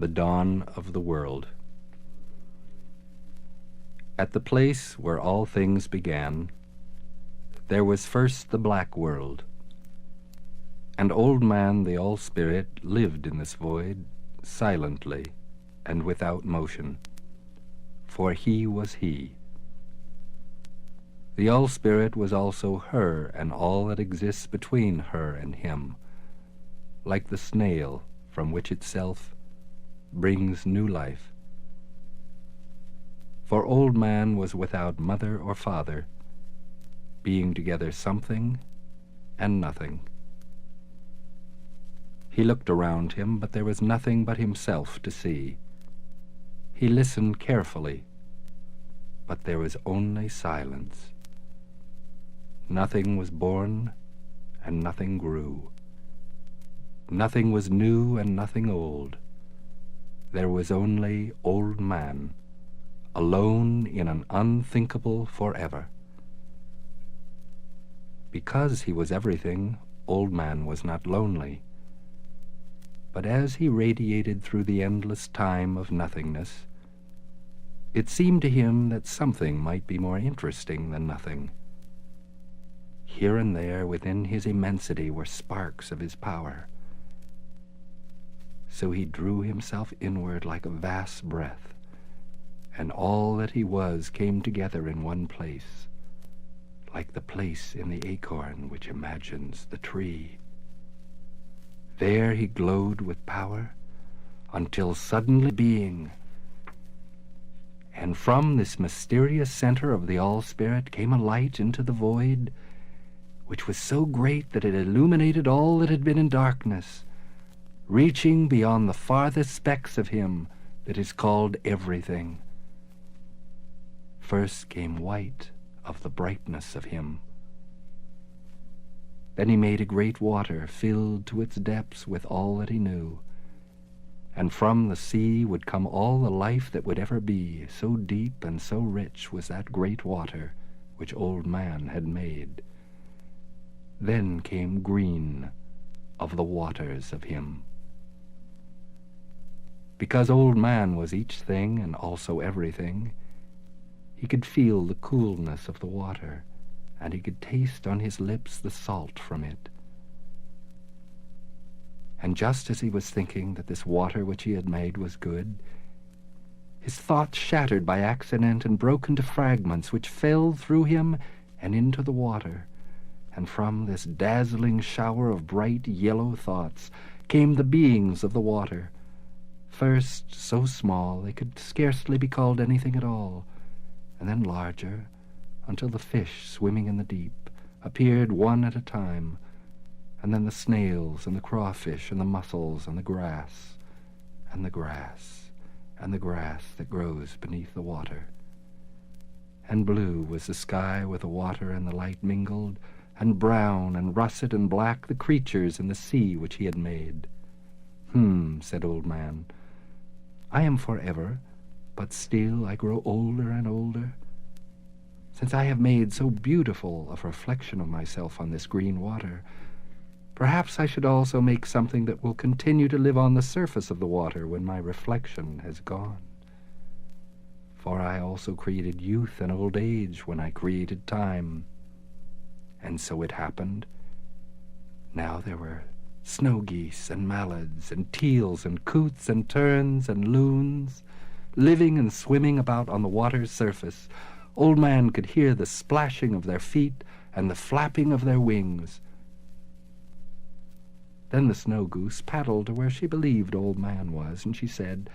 The dawn of the world. At the place where all things began, there was first the black world, and Old Man the All-Spirit lived in this void silently and without motion, for he was he. The All-Spirit was also her and all that exists between her and him, like the snail from which itself brings new life. For Old Man was without mother or father, being together something and nothing. He looked around him, but there was nothing but himself to see. He listened carefully, but there was only silence. Nothing was born, and nothing grew. Nothing was new, and nothing old. There was only Old Man, alone in an unthinkable forever. Because he was everything, Old Man was not lonely. But as he radiated through the endless time of nothingness, it seemed to him that something might be more interesting than nothing. Here and there within his immensity were sparks of his power. So he drew himself inward like a vast breath, and all that he was came together in one place, like the place in the acorn which imagines the tree. There he glowed with power, until suddenly being, and from this mysterious center of the All-Spirit came a light into the void, which was so great that it illuminated all that had been in darkness, reaching beyond the farthest specks of him that is called everything. First came white of the brightness of him. Then he made a great water filled to its depths with all that he knew, and from the sea would come all the life that would ever be, so deep and so rich was that great water which Old Man had made. Then came green of the waters of him. Because Old Man was each thing and also everything, he could feel the coolness of the water, and he could taste on his lips the salt from it. And just as he was thinking that this water which he had made was good, his thoughts shattered by accident and broke into fragments which fell through him and into the water, and from this dazzling shower of bright yellow thoughts came the beings of the water, first so small they could scarcely be called anything at all, and then larger, until the fish swimming in the deep appeared one at a time, and then the snails and the crawfish and the mussels and the grass, and the grass, and the grass that grows beneath the water. And blue was the sky with the water and the light mingled, and brown and russet and black the creatures in the sea which he had made. Said Old Man, I am forever, but still I grow older and older. Since I have made so beautiful a reflection of myself on this green water, perhaps I should also make something that will continue to live on the surface of the water when my reflection has gone. For I also created youth and old age when I created time. And so it happened. Now there were snow geese and mallards and teals and coots and terns and loons, living and swimming about on the water's surface. Old Man could hear the splashing of their feet and the flapping of their wings. Then the snow goose paddled to where she believed Old Man was, and she said,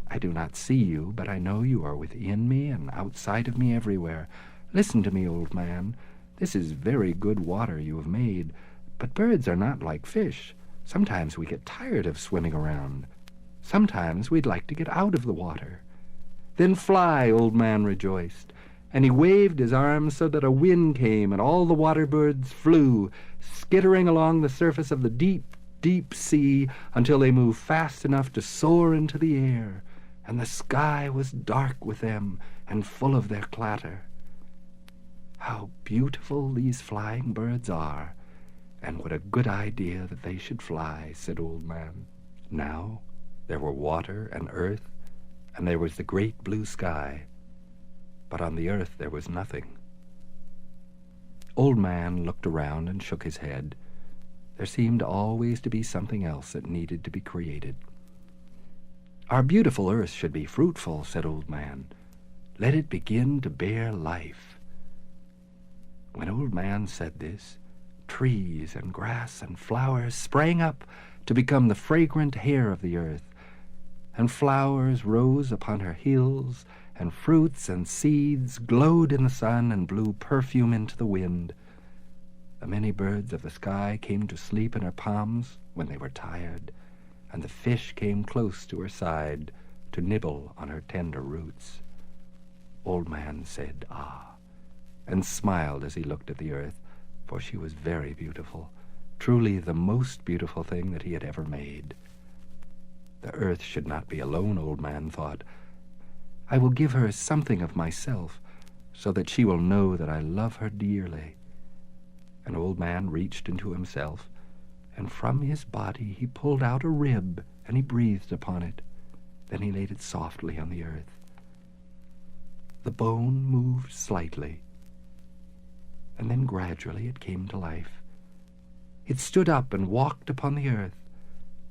I do not see you, but I know you are within me and outside of me everywhere. Listen to me, Old Man. This is very good water you have made, but birds are not like fish. Sometimes we get tired of swimming around. Sometimes we'd like to get out of the water. Then fly, Old Man rejoiced, and he waved his arms so that a wind came, and all the water birds flew, skittering along the surface of the deep, deep sea until they moved fast enough to soar into the air, and the sky was dark with them and full of their clatter. How beautiful these flying birds are, and what a good idea that they should fly, said Old Man. Now There were water and earth, and there was the great blue sky. But on the earth there was nothing. Old Man looked around and shook his head. There seemed always to be something else that needed to be created. "Our beautiful earth should be fruitful," said Old Man. "Let it begin to bear life." When Old Man said this, trees and grass and flowers sprang up to become the fragrant hair of the earth, and flowers rose upon her hills, and fruits and seeds glowed in the sun and blew perfume into the wind. The many birds of the sky came to sleep in her palms when they were tired, and the fish came close to her side to nibble on her tender roots. Old Man said, "Ah," and smiled as he looked at the earth, for she was very beautiful, truly the most beautiful thing that he had ever made. The earth should not be alone, Old Man thought. I will give her something of myself, so that she will know that I love her dearly. And Old Man reached into himself, and from his body he pulled out a rib, and he breathed upon it. Then he laid it softly on the earth. The bone moved slightly, and then gradually it came to life. It stood up and walked upon the earth,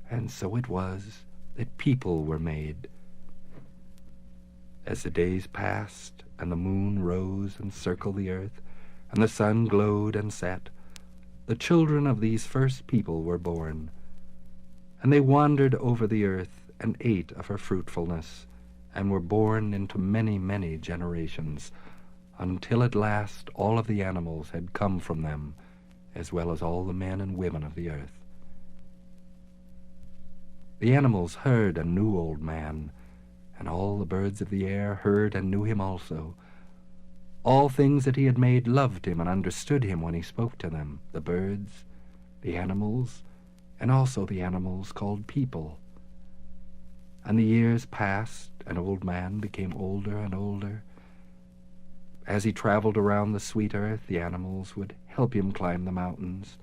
and so it was that people were made. As the days passed, and the moon rose and circled the earth, and the sun glowed and set, the children of these first people were born. And they wandered over the earth and ate of her fruitfulness, and were born into many, many generations, until at last all of the animals had come from them, as well as all the men and women of the earth. The animals heard and knew Old Man, and all the birds of the air heard and knew him also. All things that he had made loved him and understood him when he spoke to them, the birds, the animals, and also the animals called people. And the years passed, and Old Man became older and older. As he traveled around the sweet earth, the animals would help him climb the mountains.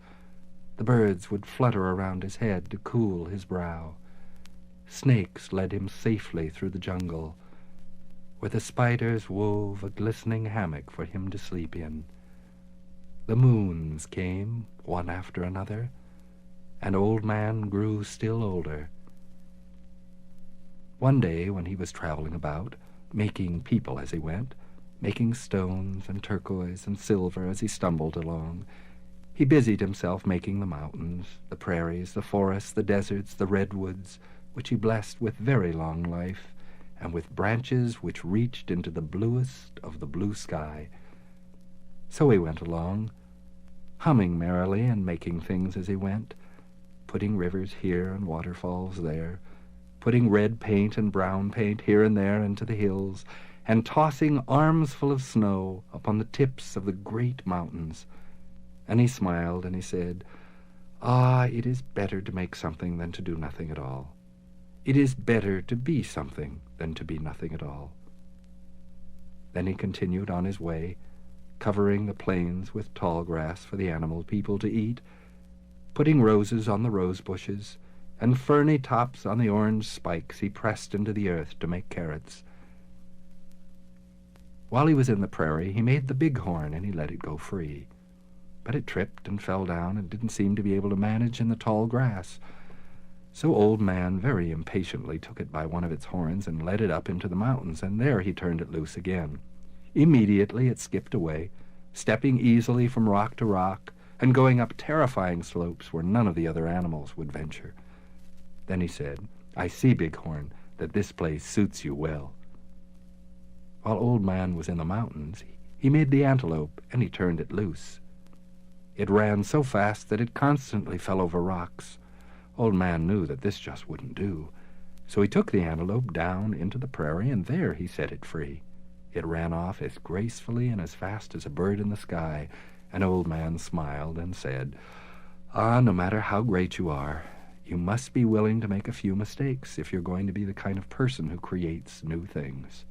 The birds would flutter around his head to cool his brow. Snakes led him safely through the jungle, where the spiders wove a glistening hammock for him to sleep in. The moons came, one after another, and Old Man grew still older. One day, when he was traveling about, making people as he went, making stones and turquoise and silver as he stumbled along, he busied himself making the mountains, the prairies, the forests, the deserts, the redwoods, which he blessed with very long life, and with branches which reached into the bluest of the blue sky. So he went along, humming merrily and making things as he went, putting rivers here and waterfalls there, putting red paint and brown paint here and there into the hills, and tossing arms full of snow upon the tips of the great mountains. And he smiled and he said, "Ah, it is better to make something than to do nothing at all. It is better to be something than to be nothing at all." Then he continued on his way, covering the plains with tall grass for the animal people to eat, putting roses on the rose bushes, and ferny tops on the orange spikes he pressed into the earth to make carrots. While he was in the prairie, he made the bighorn, and he let it go free. But it tripped and fell down and didn't seem to be able to manage in the tall grass. So Old Man very impatiently took it by one of its horns and led it up into the mountains, and there he turned it loose again. Immediately it skipped away, stepping easily from rock to rock, and going up terrifying slopes where none of the other animals would venture. Then he said, "I see, Bighorn, that this place suits you well." While Old Man was in the mountains, he made the antelope, and he turned it loose. It ran so fast that it constantly fell over rocks. Old Man knew that this just wouldn't do, so he took the antelope down into the prairie, and there he set it free. It ran off as gracefully and as fast as a bird in the sky, and Old Man smiled and said, "Ah, no matter how great you are, you must be willing to make a few mistakes if you're going to be the kind of person who creates new things."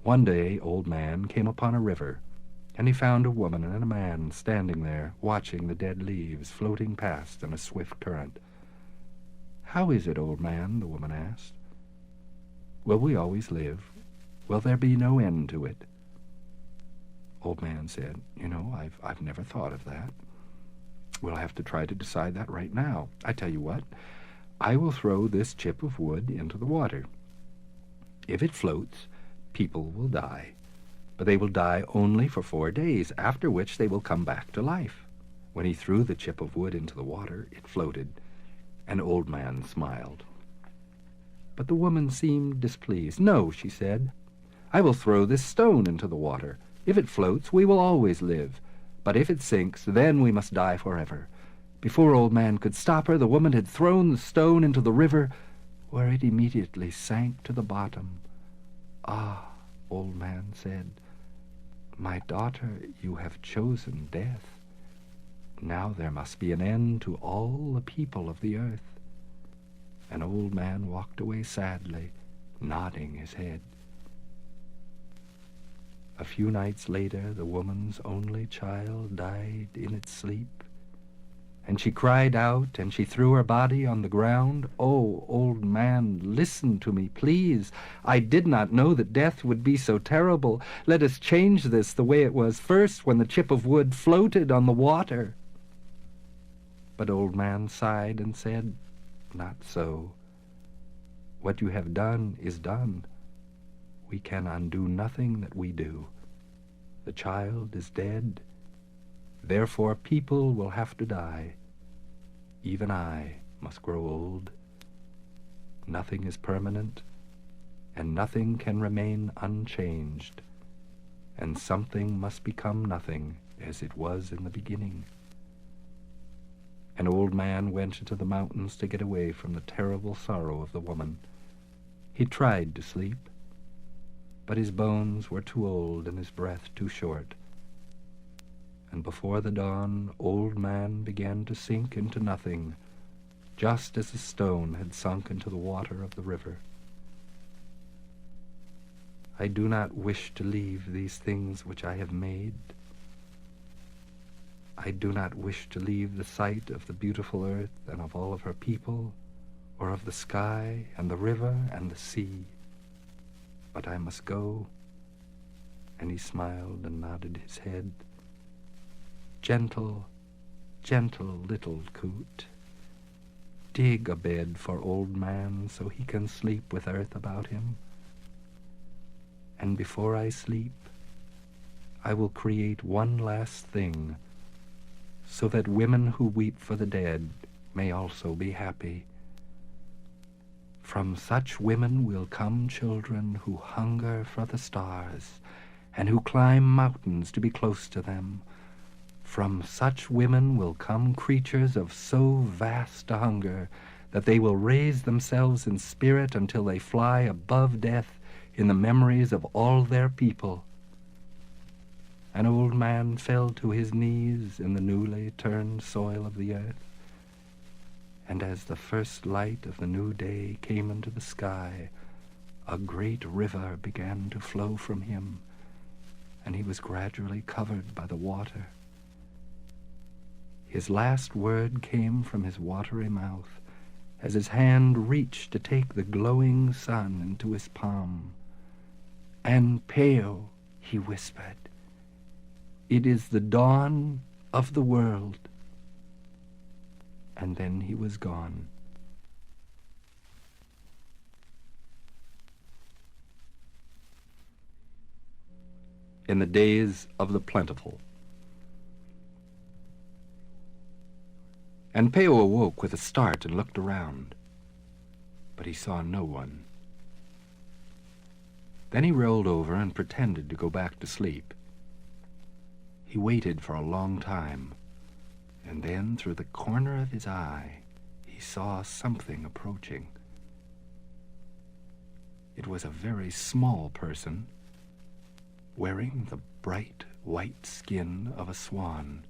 One day Old Man came upon a river, and he found a woman and a man standing there, watching the dead leaves floating past in a swift current. "How is it, old man?" the woman asked. "Will we always live? Will there be no end to it?" Old man said, I've never thought of that. We'll have to try to decide that right now. I tell you what, I will throw this chip of wood into the water. If it floats, people will die, but they will die only for 4 days, after which they will come back to life. When he threw the chip of wood into the water, it floated, and Old Man smiled. But the woman seemed displeased. "No," she said, "I will throw this stone into the water. If it floats, we will always live. But if it sinks, then we must die forever." Before Old Man could stop her, the woman had thrown the stone into the river, where it immediately sank to the bottom. "Ah," Old Man said, "my daughter, you have chosen death. Now there must be an end to all the people of the earth." And Old Man walked away sadly, nodding his head. A few nights later, the woman's only child died in its sleep, and she cried out, and she threw her body on the ground. "Oh, Old Man, listen to me, please. I did not know that death would be so terrible. Let us change this the way it was first, when the chip of wood floated on the water." But Old Man sighed and said, "Not so. What you have done is done. We can undo nothing that we do. The child is dead. Therefore people will have to die. Even I must grow old. Nothing is permanent, and nothing can remain unchanged, and something must become nothing as it was in the beginning." And Old Man went into the mountains to get away from the terrible sorrow of the woman. He tried to sleep, but his bones were too old and his breath too short. And before the dawn, Old Man began to sink into nothing, just as a stone had sunk into the water of the river. I do not wish to leave these things which I have made. I do not wish to leave the sight of the beautiful earth and of all of her people, or of the sky and the river and the sea. But I must go." And he smiled and nodded his head. "Gentle, gentle little coot, dig a bed for Old Man so he can sleep with earth about him. And before I sleep, I will create one last thing, so that women who weep for the dead may also be happy. From such women will come children who hunger for the stars, and who climb mountains to be close to them. From such women will come creatures of so vast a hunger that they will raise themselves in spirit until they fly above death in the memories of all their people." An Old Man fell to his knees in the newly turned soil of the earth, and as the first light of the new day came into the sky, a great river began to flow from him, and he was gradually covered by the water. His last word came from his watery mouth, as his hand reached to take the glowing sun into his palm. "Anpao," he whispered. "It is the dawn of the world." And then he was gone. In the days of the Plentiful. Anpao awoke with a start and looked around, but he saw no one. Then he rolled over and pretended to go back to sleep. He waited for a long time, and then through the corner of his eye he saw something approaching. It was a very small person, wearing the bright white skin of a swan.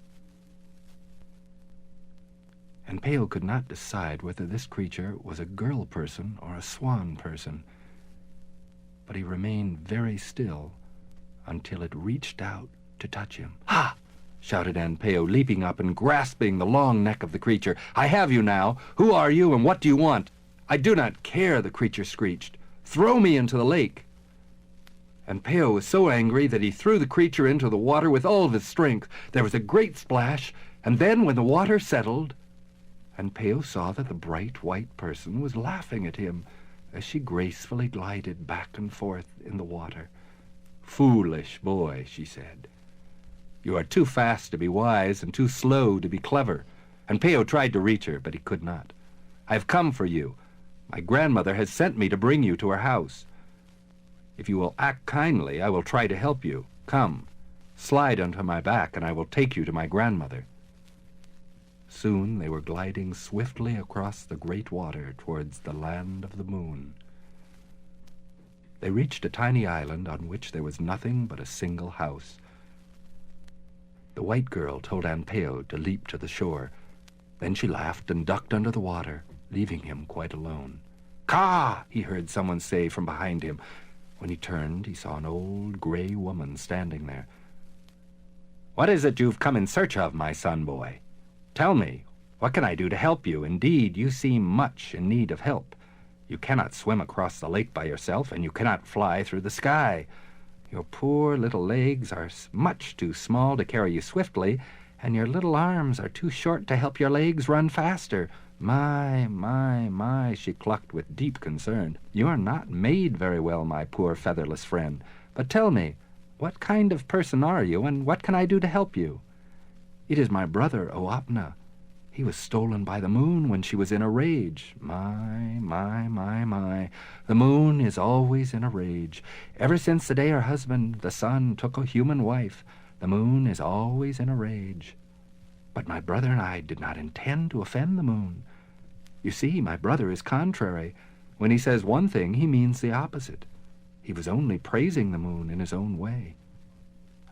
And Pael could not decide whether this creature was a girl person or a swan person, but he remained very still until it reached out to touch him. "Ha!" shouted Anpao, leaping up and grasping the long neck of the creature. "I have you now. Who are you, and what do you want?" "I do not care," the creature screeched. "Throw me into the lake." Anpao was so angry that he threw the creature into the water with all of his strength. There was a great splash, and then when the water settled, Anpao saw that the bright white person was laughing at him as she gracefully glided back and forth in the water. "Foolish boy," she said. "You are too fast to be wise and too slow to be clever." Anpao tried to reach her, but he could not. "I have come for you. My grandmother has sent me to bring you to her house. If you will act kindly, I will try to help you. Come, slide onto my back, and I will take you to my grandmother." Soon they were gliding swiftly across the great water towards the land of the moon. They reached a tiny island on which there was nothing but a single house. The white girl told Anpao to leap to the shore. Then she laughed and ducked under the water, leaving him quite alone. "Caw!" he heard someone say from behind him. When he turned, he saw an old gray woman standing there. "What is it you've come in search of, my son boy? Tell me, what can I do to help you? Indeed, you seem much in need of help. You cannot swim across the lake by yourself, and you cannot fly through the sky. Your poor little legs are much too small to carry you swiftly, and your little arms are too short to help your legs run faster. My, she clucked with deep concern. You are not made very well, my poor featherless friend. But tell me, what kind of person are you, and what can I do to help you?" "It is my brother, Oapna. He was stolen by the moon when she was in a rage." My. The moon is always in a rage. Ever since the day her husband, the sun, took a human wife, the moon is always in a rage. But my brother and I did not intend to offend the moon. You see, my brother is contrary. When he says one thing, he means the opposite. He was only praising the moon in his own way.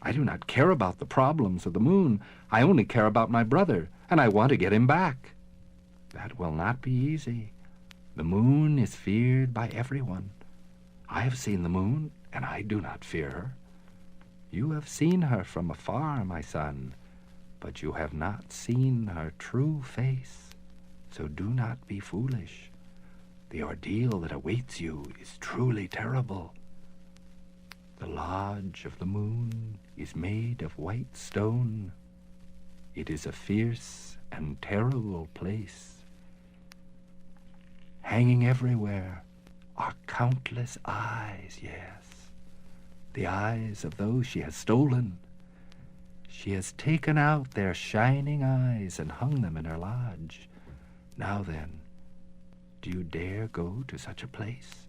I do not care about the problems of the moon. I only care about my brother, and I want to get him back. That will not be easy. The moon is feared by everyone. I have seen the moon, and I do not fear her. You have seen her from afar, my son, but you have not seen her true face. So do not be foolish. The ordeal that awaits you is truly terrible. The lodge of the moon is made of white stone. It is a fierce and terrible place. Hanging everywhere are countless eyes, yes, the eyes of those she has stolen. She has taken out their shining eyes and hung them in her lodge. Now then, do you dare go to such a place?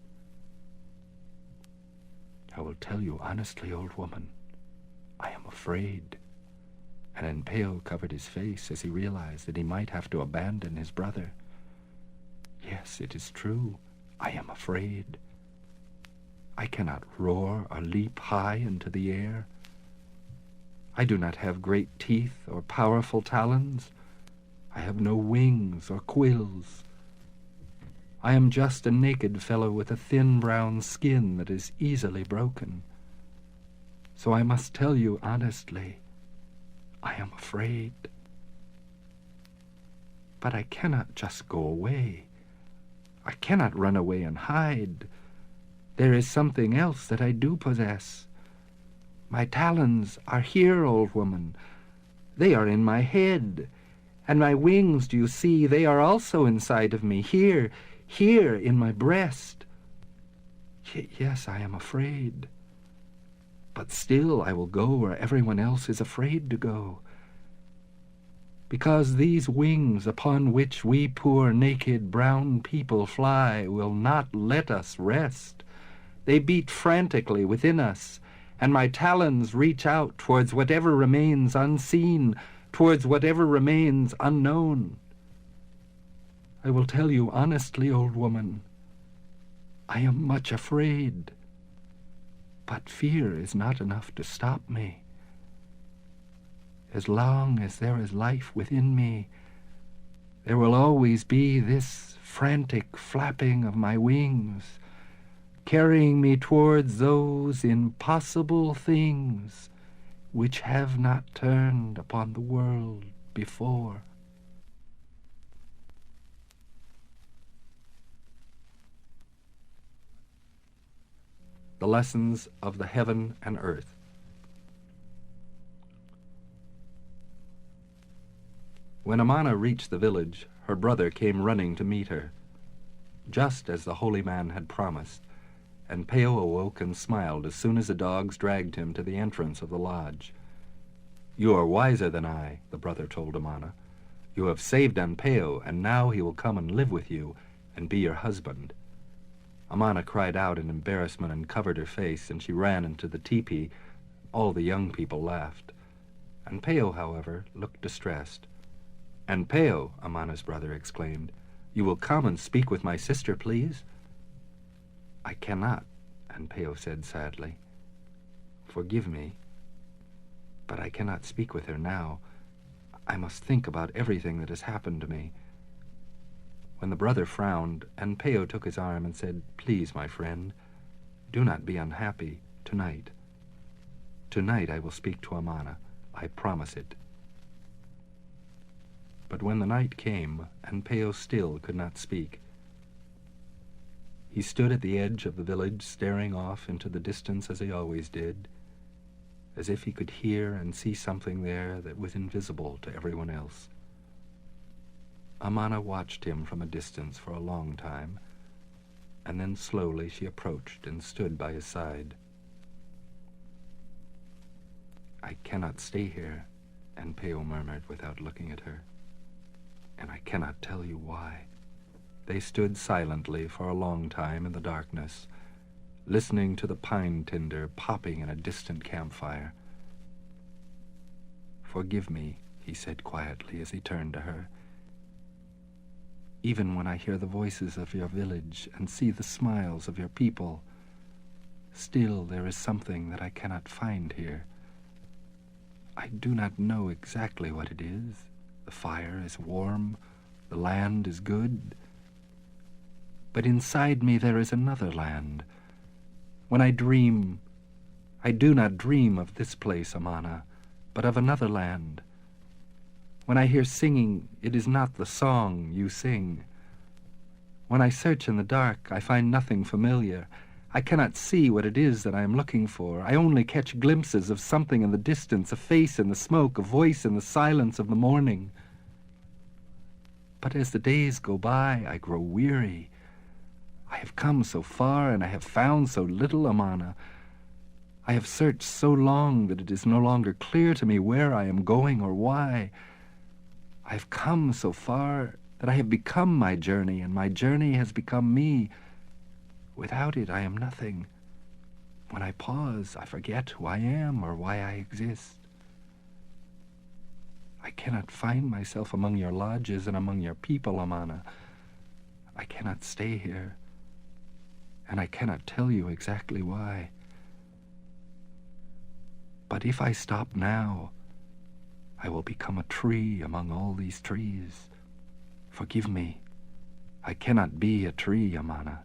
I will tell you honestly, old woman, I am afraid." And Anpao covered his face as he realized that he might have to abandon his brother. "Yes, it is true. I am afraid. I cannot roar or leap high into the air. I do not have great teeth or powerful talons. I have no wings or quills. I am just a naked fellow with a thin brown skin that is easily broken. So I must tell you honestly, I am afraid. But I cannot just go away. I cannot run away and hide. There is something else that I do possess. My talons are here, old woman. They are in my head. And my wings, do you see, they are also inside of me, here in my breast. Yes, I am afraid. But still I will go where everyone else is afraid to go. Because these wings upon which we poor naked brown people fly will not let us rest. They beat frantically within us, and my talons reach out towards whatever remains unseen, towards whatever remains unknown. I will tell you honestly, old woman, I am much afraid. But fear is not enough to stop me. As long as there is life within me, there will always be this frantic flapping of my wings, carrying me towards those impossible things which have not turned upon the world before. The lessons of the heaven and earth. When Amana reached the village, her brother came running to meet her, just as the holy man had promised, and Pael awoke and smiled as soon as the dogs dragged him to the entrance of the lodge. "You are wiser than I," the brother told Amana. "You have saved Anpao, and now he will come and live with you and be your husband." Amana cried out in embarrassment and covered her face, and she ran into the tepee. All the young people laughed. Anpao, however, looked distressed. "Anpao," Amana's brother exclaimed, "you will come and speak with my sister, please?" "I cannot," Anpao said sadly. "Forgive me, but I cannot speak with her now. I must think about everything that has happened to me." When the brother frowned, Anpao took his arm and said, "Please, my friend, do not be unhappy tonight. Tonight I will speak to Amana. I promise it." But when the night came, Anpao still could not speak. He stood at the edge of the village, staring off into the distance as he always did, as if he could hear and see something there that was invisible to everyone else. Amana watched him from a distance for a long time, and then slowly she approached and stood by his side. "I cannot stay here," Anpao murmured without looking at her, "and I cannot tell you why." They stood silently for a long time in the darkness, listening to the pine tinder popping in a distant campfire. "Forgive me," he said quietly as he turned to her. "Even when I hear the voices of your village and see the smiles of your people, still there is something that I cannot find here. I do not know exactly what it is. The fire is warm, the land is good, but inside me there is another land. When I dream, I do not dream of this place, Amana, but of another land. When I hear singing, it is not the song you sing. When I search in the dark, I find nothing familiar. I cannot see what it is that I am looking for. I only catch glimpses of something in the distance, a face in the smoke, a voice in the silence of the morning. But as the days go by, I grow weary. I have come so far, and I have found so little, Amana. I have searched so long that it is no longer clear to me where I am going or why. I have come so far that I have become my journey, and my journey has become me. Without it, I am nothing. When I pause, I forget who I am or why I exist. I cannot find myself among your lodges and among your people, Amana. I cannot stay here, and I cannot tell you exactly why. But if I stop now, I will become a tree among all these trees. Forgive me. I cannot be a tree, Amana.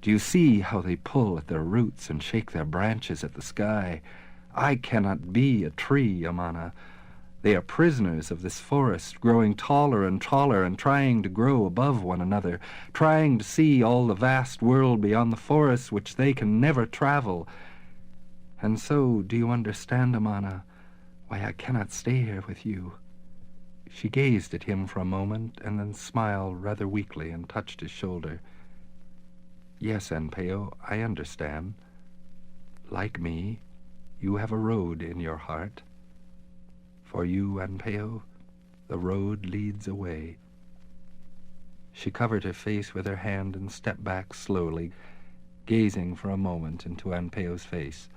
Do you see how they pull at their roots and shake their branches at the sky? I cannot be a tree, Amana. They are prisoners of this forest, growing taller and taller and trying to grow above one another, trying to see all the vast world beyond the forest which they can never travel. And so, do you understand, Amana, why I cannot stay here with you?" She gazed at him for a moment and then smiled rather weakly and touched his shoulder. "Yes, Anpao, I understand. Like me, you have a road in your heart. For you, Anpao, the road leads away." She covered her face with her hand and stepped back slowly, gazing for a moment into Anpao's face.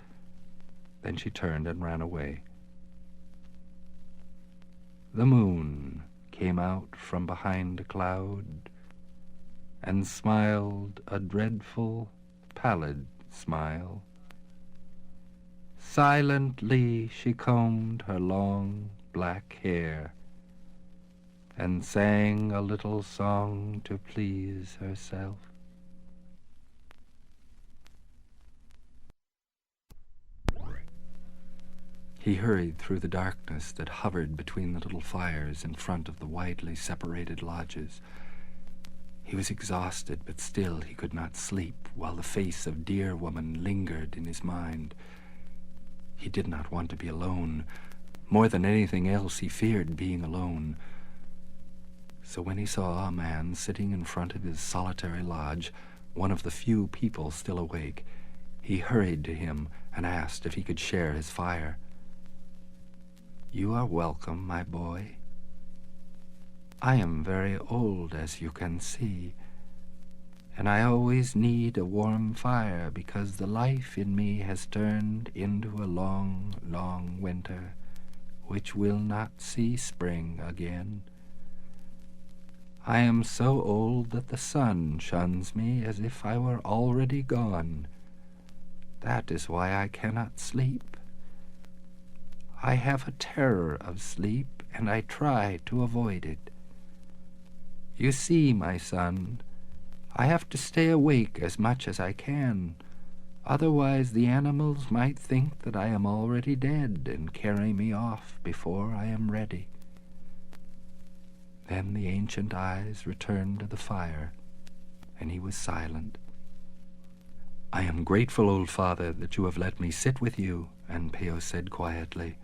Then she turned and ran away. The moon came out from behind a cloud and smiled a dreadful, pallid smile. Silently she combed her long black hair and sang a little song to please herself. He hurried through the darkness that hovered between the little fires in front of the widely separated lodges. He was exhausted, but still he could not sleep, while the face of dear woman lingered in his mind. He did not want to be alone. More than anything else, he feared being alone. So when he saw a man sitting in front of his solitary lodge, one of the few people still awake, he hurried to him and asked if he could share his fire. "You are welcome, my boy. I am very old, as you can see, and I always need a warm fire because the life in me has turned into a long, long winter, which will not see spring again. I am so old that the sun shuns me as if I were already gone. That is why I cannot sleep. I have a terror of sleep, and I try to avoid it. You see, my son, I have to stay awake as much as I can. Otherwise the animals might think that I am already dead and carry me off before I am ready." Then the ancient eyes returned to the fire, and he was silent. "I am grateful, old father, that you have let me sit with you," Anpao said quietly,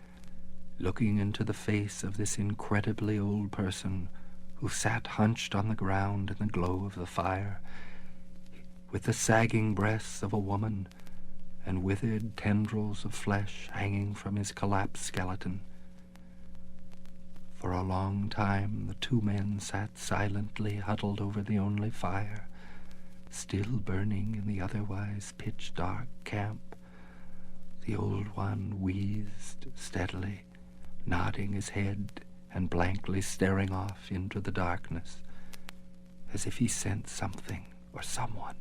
looking into the face of this incredibly old person who sat hunched on the ground in the glow of the fire, with the sagging breasts of a woman and withered tendrils of flesh hanging from his collapsed skeleton. For a long time the two men sat silently huddled over the only fire, still burning in the otherwise pitch-dark camp. The old one wheezed steadily, nodding his head and blankly staring off into the darkness, as if he sensed something or someone.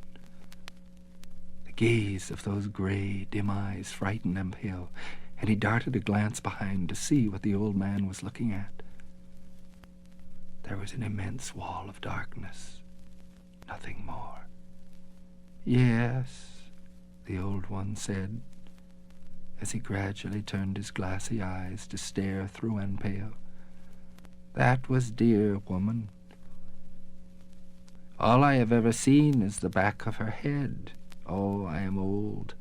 The gaze of those gray, dim eyes frightened Anpao, and he darted a glance behind to see what the old man was looking at. There was an immense wall of darkness, nothing more. "Yes," the old one said, as he gradually turned his glassy eyes to stare through Anpao. "That was dear woman. All I have ever seen is the back of her head. Oh, I am old.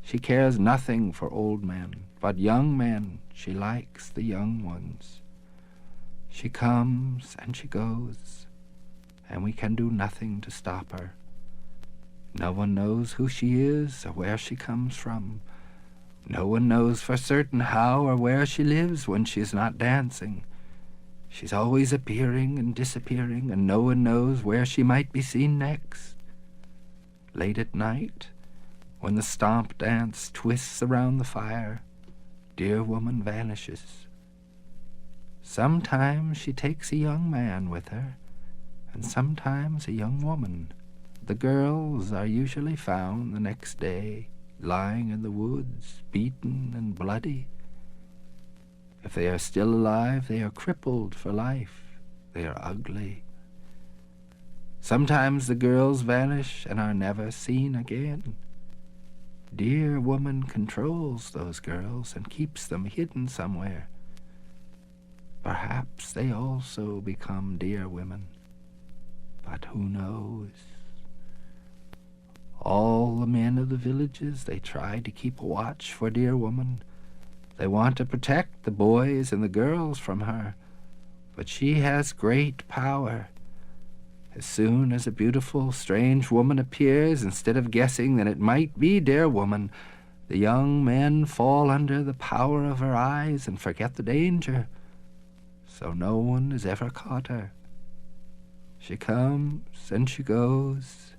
She cares nothing for old men, but young men, she likes the young ones. She comes and she goes, and we can do nothing to stop her. No one knows who she is or where she comes from. No one knows for certain how or where she lives when she is not dancing. She's always appearing and disappearing, and no one knows where she might be seen next. Late at night, when the stomp dance twists around the fire, dear woman vanishes. Sometimes she takes a young man with her, and sometimes a young woman. The girls are usually found the next day, lying in the woods, beaten and bloody. If they are still alive, they are crippled for life. They are ugly. Sometimes the girls vanish and are never seen again. Dear woman controls those girls and keeps them hidden somewhere. Perhaps they also become dear women, but who knows? All the men of the villages, they try to keep a watch for dear woman. They want to protect the boys and the girls from her, but she has great power. As soon as a beautiful, strange woman appears, instead of guessing that it might be dear woman, the young men fall under the power of her eyes and forget the danger. So no one has ever caught her. She comes and she goes.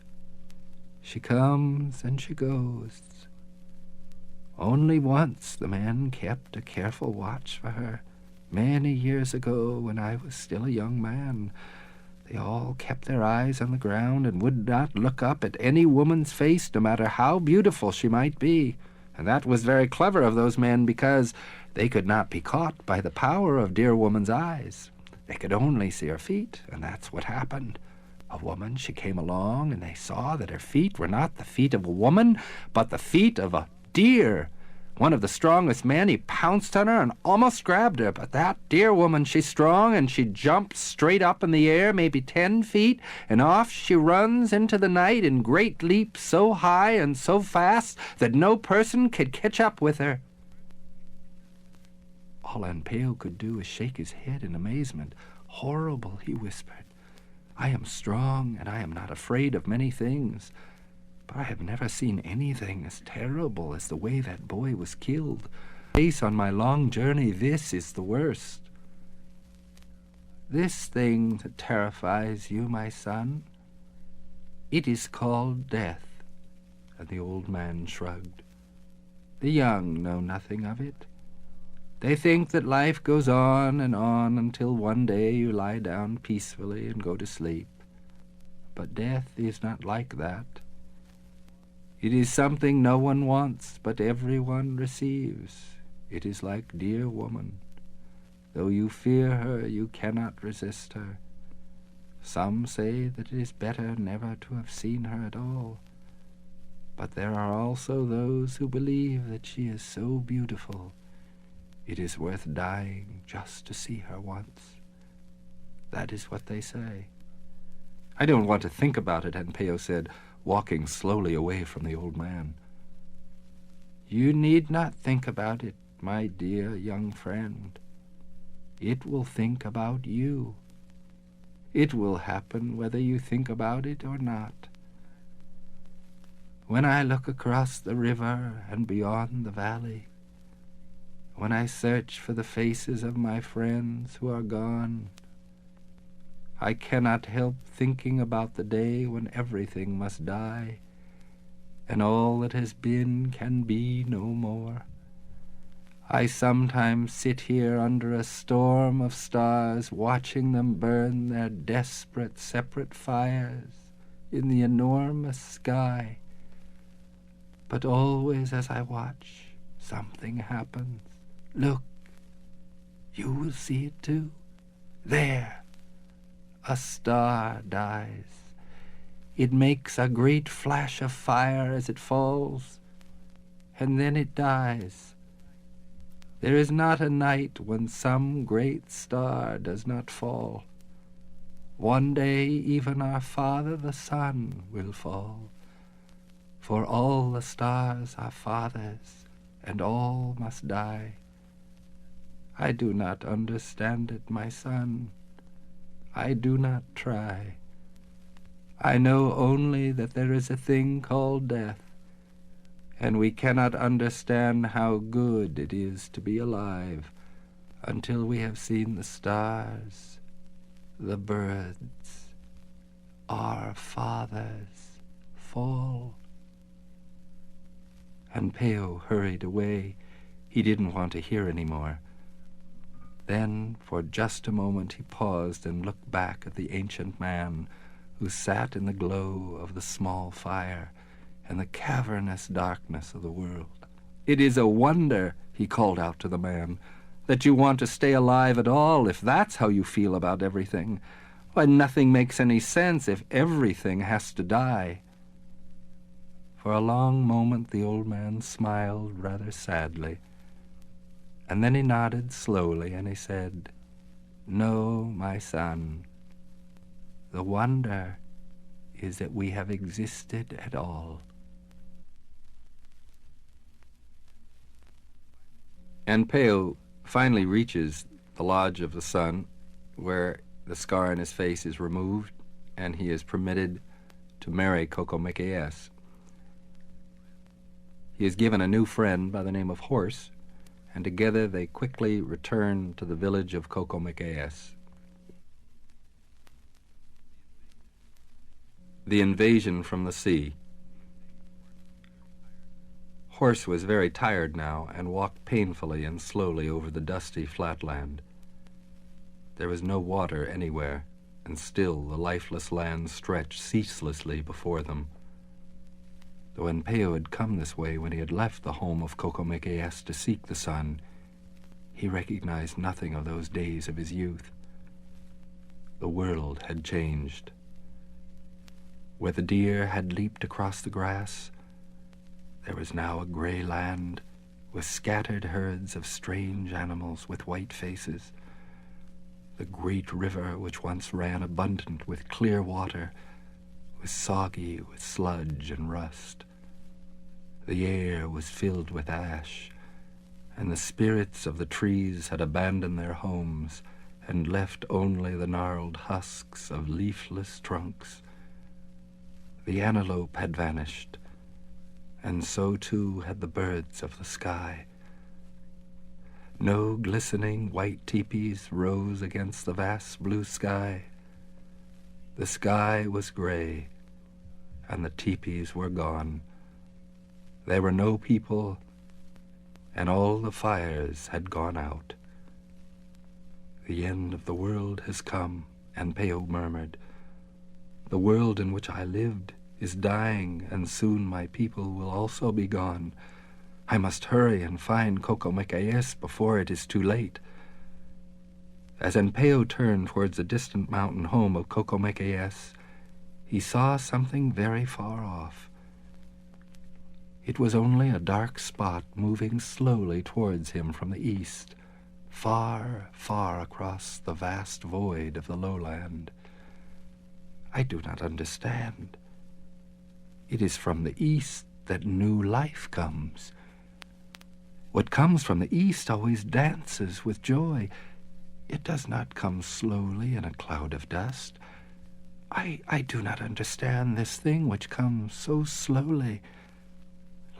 She comes and she goes. Only once the men kept a careful watch for her. Many years ago, when I was still a young man, they all kept their eyes on the ground and would not look up at any woman's face, no matter how beautiful she might be. And that was very clever of those men, because they could not be caught by the power of dear woman's eyes. They could only see her feet, and that's what happened. A woman, she came along, and they saw that her feet were not the feet of a woman, but the feet of a deer, One of the strongest men, he pounced on her and almost grabbed her, but that dear woman, she's strong, and she jumps straight up in the air, maybe 10 feet, and off she runs into the night in great leaps so high and so fast that no person could catch up with her. All Anpao could do was shake his head in amazement. "Horrible," he whispered. "I am strong, and I am not afraid of many things. But I have never seen anything as terrible as the way that boy was killed. Based on my long journey, this is the worst. This thing that terrifies you, my son, it is called death." And the old man shrugged. "The young know nothing of it. They think that life goes on until one day you lie down peacefully and go to sleep. But death is not like that. It is something no one wants, but everyone receives. It is like dear woman. Though you fear her, you cannot resist her. Some say that it is better never to have seen her at all. But there are also those who believe that she is so beautiful, it is worth dying just to see her once. That is what they say." "I don't want to think about it," Anpao said, walking slowly away from the old man. "You need not think about it, my dear young friend. It will think about you. It will happen whether you think about it or not. When I look across the river and beyond the valley, when I search for the faces of my friends who are gone, I cannot help thinking about the day when everything must die, and all that has been can be no more. I sometimes sit here under a storm of stars, watching them burn their desperate separate fires in the enormous sky. But always as I watch, something happens. Look, you will see it too. There! A star dies. It makes a great flash of fire as it falls, and then it dies. There is not a night when some great star does not fall. One day even our Father the Sun will fall, for all the stars are fathers, and all must die. I do not understand it, my son. I do not try. I know only that there is a thing called death, and we cannot understand how good it is to be alive until we have seen the stars, the birds, our fathers fall." Anpao hurried away. He didn't want to hear any more. Then, for just a moment, he paused and looked back at the ancient man who sat in the glow of the small fire and the cavernous darkness of the world. "It is a wonder," he called out to the man, "that you want to stay alive at all if that's how you feel about everything. Why, nothing makes any sense if everything has to die." For a long moment the old man smiled rather sadly, and then he nodded slowly and he said, "No, my son, the wonder is that we have existed at all." Anpao finally reaches the Lodge of the Sun, where the scar on his face is removed, and he is permitted to marry Kokomekes. He is given a new friend by the name of Horse, and together they quickly return to the village of Kokomekes. The invasion from the sea. Horse was very tired now and walked painfully and slowly over the dusty flatland. There was no water anywhere, and still the lifeless land stretched ceaselessly before them. Though Anpao had come this way when he had left the home of Kokomekes to seek the sun, he recognized nothing of those days of his youth. The world had changed. Where the deer had leaped across the grass, there was now a gray land with scattered herds of strange animals with white faces. The great river, which once ran abundant with clear water, was soggy with sludge and rust. The air was filled with ash, and the spirits of the trees had abandoned their homes and left only the gnarled husks of leafless trunks. The antelope had vanished, and so too had the birds of the sky. No glistening white teepees rose against the vast blue sky. The sky was gray, and the teepees were gone. There were no people, and all the fires had gone out. The end of the world has come, Anpao murmured. The world in which I lived is dying, and soon my people will also be gone. I must hurry and find Kokomekayes before it is too late. As Anpao turned towards the distant mountain home of Kokomekayes, he saw something very far off. It was only a dark spot moving slowly towards him from the east, far, far across the vast void of the lowland. I do not understand. It is from the east that new life comes. What comes from the east always dances with joy. It does not come slowly in a cloud of dust. I do not understand this thing which comes so slowly,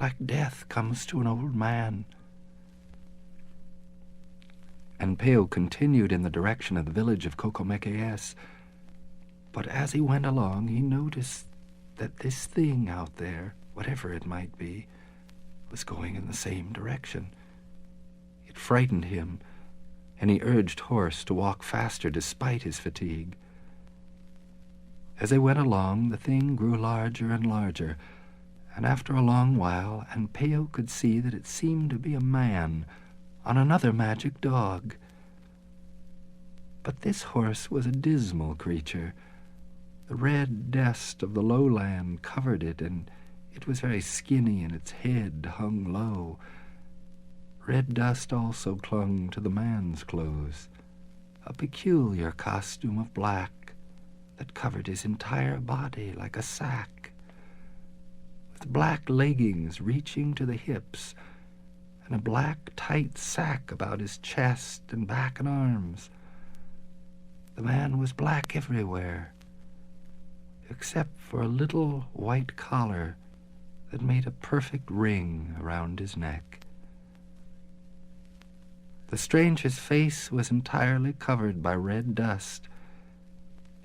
like death comes to an old man. And Pael continued in the direction of the village of Kokomekayes, but as he went along he noticed that this thing out there, whatever it might be, was going in the same direction. It frightened him, and he urged horse to walk faster despite his fatigue. As they went along, the thing grew larger and larger, and after a long while, Anpao could see that it seemed to be a man on another magic dog. But this horse was a dismal creature. The red dust of the lowland covered it, and it was very skinny, and its head hung low. Red dust also clung to the man's clothes, a peculiar costume of black that covered his entire body like a sack, with black leggings reaching to the hips, and a black tight sack about his chest and back and arms. The man was black everywhere, except for a little white collar that made a perfect ring around his neck. The stranger's face was entirely covered by red dust,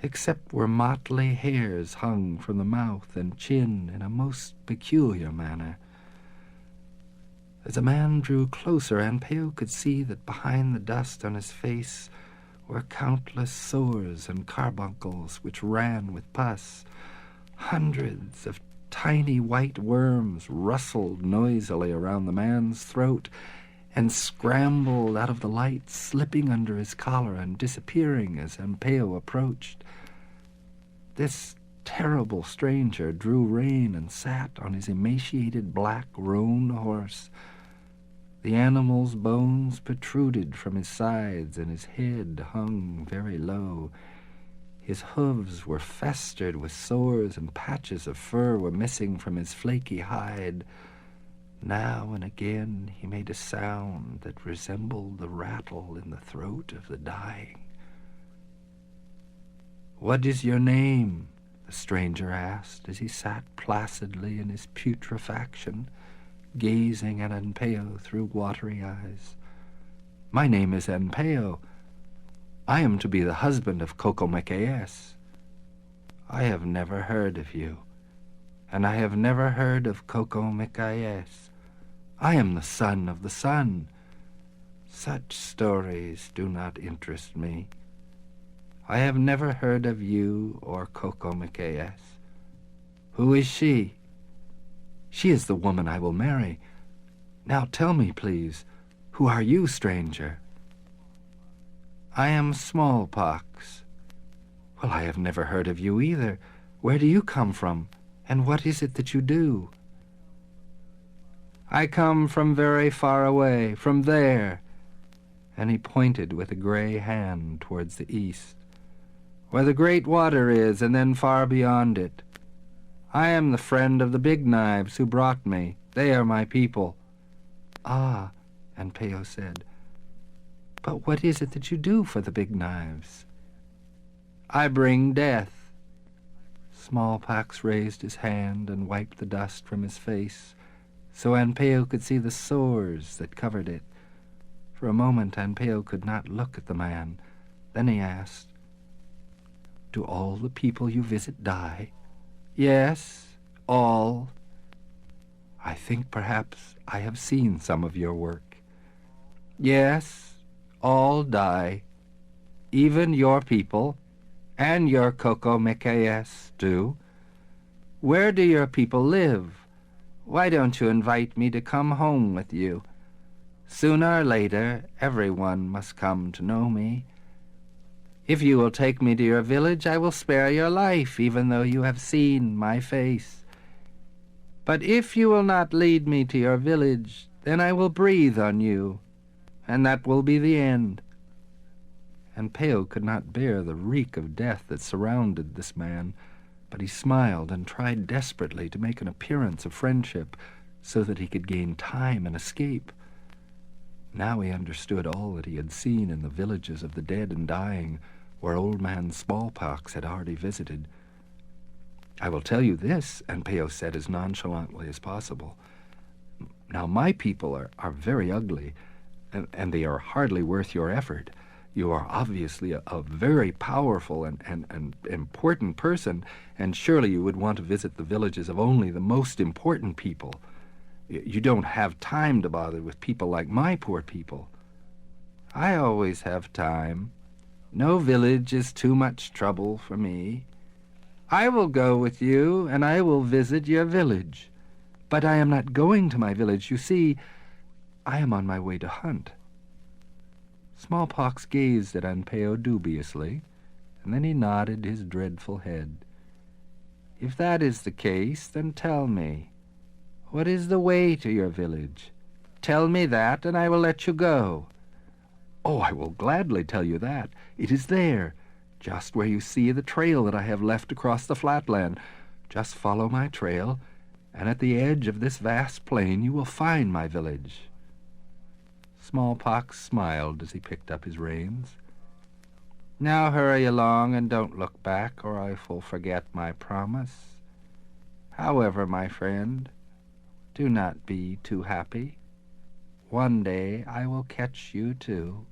except where motley hairs hung from the mouth and chin in a most peculiar manner. As the man drew closer, Anpao could see that behind the dust on his face were countless sores and carbuncles which ran with pus. Hundreds of tiny white worms rustled noisily around the man's throat and scrambled out of the light, slipping under his collar and disappearing as Anpao approached. This terrible stranger drew rein and sat on his emaciated black roan horse. The animal's bones protruded from his sides, and his head hung very low. His hooves were festered with sores, and patches of fur were missing from his flaky hide. Now and again he made a sound that resembled the rattle in the throat of the dying. "What is your name?" the stranger asked as he sat placidly in his putrefaction, gazing at Anpao through watery eyes. "My name is Anpao. I am to be the husband of Kokomekayes. I have never heard of you, and I have never heard of Kokomekayes. I am the son of the sun. Such stories do not interest me. I have never heard of you or Kokomekayes. Who is she?" "She is the woman I will marry. Now tell me, please, who are you, stranger?" "I am Smallpox." "Well, I have never heard of you either. Where do you come from, and what is it that you do?" I come from very far away, from there." And he pointed with a gray hand towards the east, "where the great water is, and then far beyond it. I am the friend of the Big Knives who brought me. They are my people." "Ah," Anpao said, "but what is it that you do for the Big Knives?" "I bring death." Smallpox raised his hand and wiped the dust from his face, so Anpao could see the sores that covered it. For a moment Anpao could not look at the man. Then he asked, "Do all the people you visit die?" "Yes, all." "I think perhaps I have seen some of your work." "Yes, all die. Even your people, and your Coco-Mac-Ayes do. Where do your people live? Why don't you invite me to come home with you? Sooner or later, everyone must come to know me. If you will take me to your village, I will spare your life, even though you have seen my face. But if you will not lead me to your village, then I will breathe on you, and that will be the end." And Pael could not bear the reek of death that surrounded this man, but he smiled and tried desperately to make an appearance of friendship so that he could gain time and escape. Now he understood all that he had seen in the villages of the dead and dying, where old man Smallpox had already visited. "I will tell you this," Anpao said as nonchalantly as possible. "Now my people are very ugly, and they are hardly worth your effort. You are obviously a very powerful and important person, and surely you would want to visit the villages of only the most important people. You don't have time to bother with people like my poor people." "I always have time. No village is too much trouble for me. I will go with you, and I will visit your village. But I am not going to my village. You see, I am on my way to hunt." Smallpox gazed at Anpao dubiously, and then he nodded his dreadful head. "If that is the case, then tell me, what is the way to your village? Tell me that, and I will let you go." "Oh, I will gladly tell you that. It is there, just where you see the trail that I have left across the flatland. Just follow my trail, and at the edge of this vast plain you will find my village." Smallpox smiled as he picked up his reins. "Now hurry along and don't look back, or I will forget my promise. However, my friend, do not be too happy. One day I will catch you too."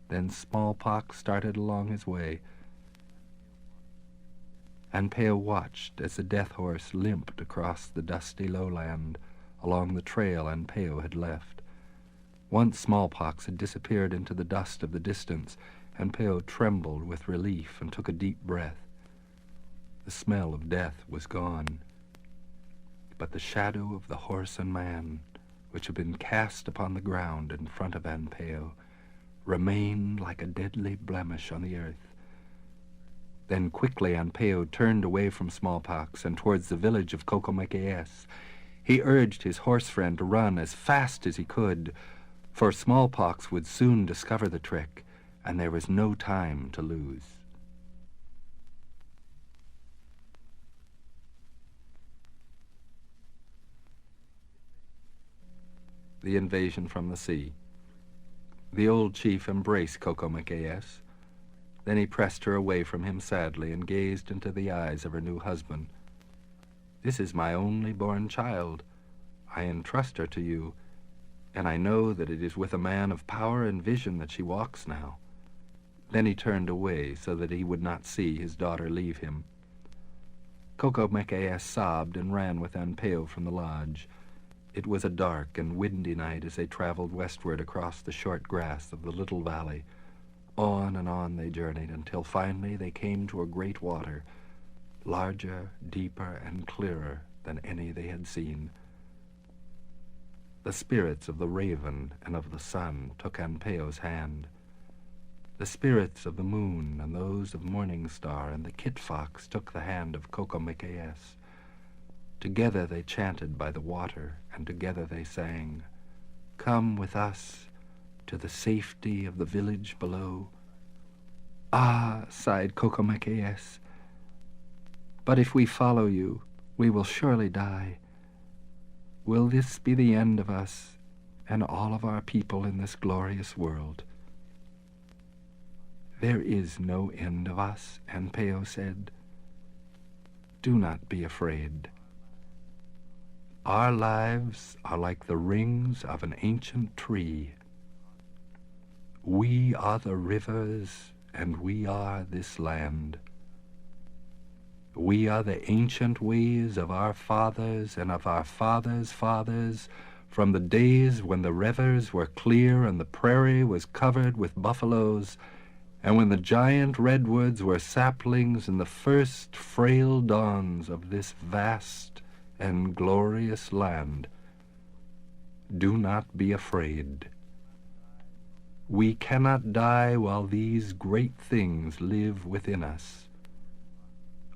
Then Smallpox started along his way. Anpao watched as the death horse limped across the dusty lowland along the trail Anpao had left. Once Smallpox had disappeared into the dust of the distance, Anpao trembled with relief and took a deep breath. The smell of death was gone, but the shadow of the horse and man, which had been cast upon the ground in front of Anpao, remained like a deadly blemish on the earth. Then quickly Anpao turned away from Smallpox and towards the village of Coco-Mac-Ayes. He urged his horse friend to run as fast as he could, for Smallpox would soon discover the trick, and there was no time to lose. The invasion from the sea. The old chief embraced Coco-Mac-Ayes. Then he pressed her away from him sadly and gazed into the eyes of her new husband. "This is my only born child. I entrust her to you, and I know that it is with a man of power and vision that she walks now." Then he turned away so that he would not see his daughter leave him. Coco-Mac-Ayes sobbed and ran with Anpao from the lodge. It was a dark and windy night as they traveled westward across the short grass of the little valley. On and on they journeyed until finally they came to a great water, larger, deeper, and clearer than any they had seen. The spirits of the raven and of the sun took Anpao's hand. The spirits of the moon and those of Morning Star and the kit fox took the hand of Coco-Mac-Ayes. Together they chanted by the water, and together they sang, "Come with us to the safety of the village below." "Ah," sighed Cocomacaes, "but if we follow you, we will surely die. Will this be the end of us and all of our people in this glorious world?" "There is no end of us," Anpao said. "Do not be afraid. Our lives are like the rings of an ancient tree. We are the rivers, and we are this land. We are the ancient ways of our fathers and of our fathers' fathers, from the days when the rivers were clear and the prairie was covered with buffaloes, and when the giant redwoods were saplings in the first frail dawns of this vast and glorious land. Do not be afraid. We cannot die while these great things live within us.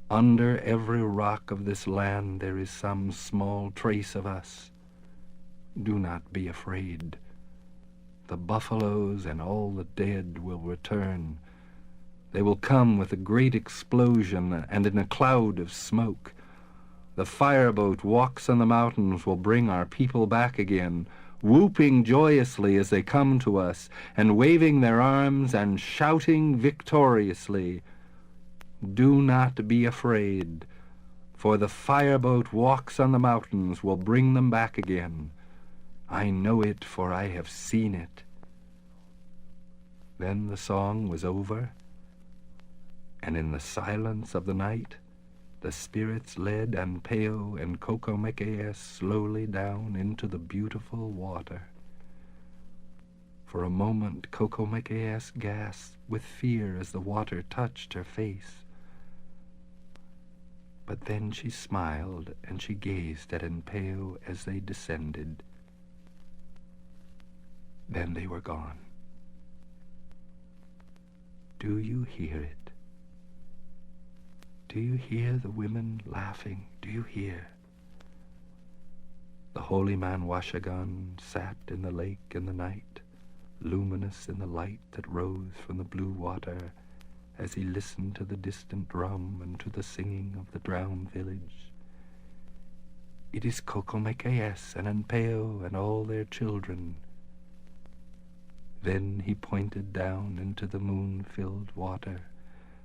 Under every rock of this land there is some small trace of us. Do not be afraid. The buffaloes and all the dead will return. They will come with a great explosion and in a cloud of smoke. The fireboat walks on the mountains will bring our people back again, whooping joyously as they come to us, and waving their arms and shouting victoriously. Do not be afraid, for the fireboat walks on the mountains will bring them back again. I know it, for I have seen it." Then the song was over, and in the silence of the night, the spirits led Anpao and Cocomacaes slowly down into the beautiful water. For a moment Cocomacaes gasped with fear as the water touched her face. But then she smiled, and she gazed at Anpao as they descended. Then they were gone. Do you hear it? Do you hear the women laughing? Do you hear? The holy man Washagan sat in the lake in the night, luminous in the light that rose from the blue water, as he listened to the distant drum and to the singing of the drowned village. It is Cocomacaes and Anpao and all their children. Then he pointed down into the moon-filled water,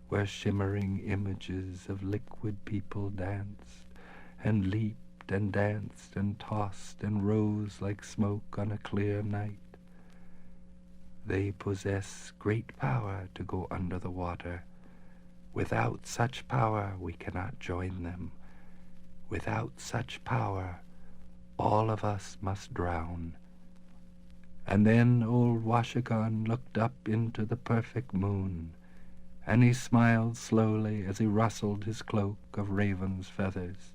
where shimmering images of liquid people danced and leaped and danced and tossed and rose like smoke on a clear night. They possess great power to go under the water. Without such power we cannot join them. Without such power all of us must drown. And then old Washagan looked up into the perfect moon, and he smiled slowly as he rustled his cloak of raven's feathers.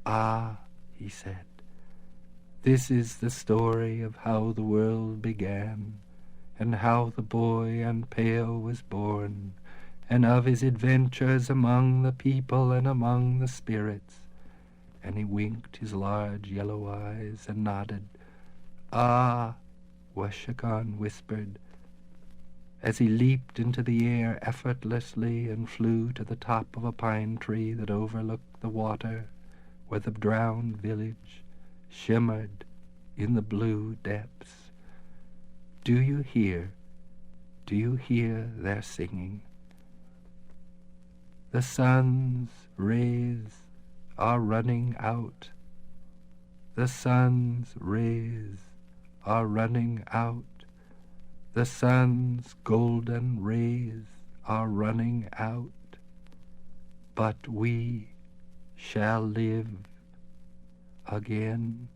"Ah," he said, "this is the story of how the world began, and how the boy Anpao was born, and of his adventures among the people and among the spirits." And he winked his large yellow eyes and nodded. "Ah," Washagan whispered, as he leaped into the air effortlessly and flew to the top of a pine tree that overlooked the water, where the drowned village shimmered in the blue depths. Do you hear their singing? The sun's rays are running out. The sun's rays are running out. The sun's golden rays are running out. But we shall live again.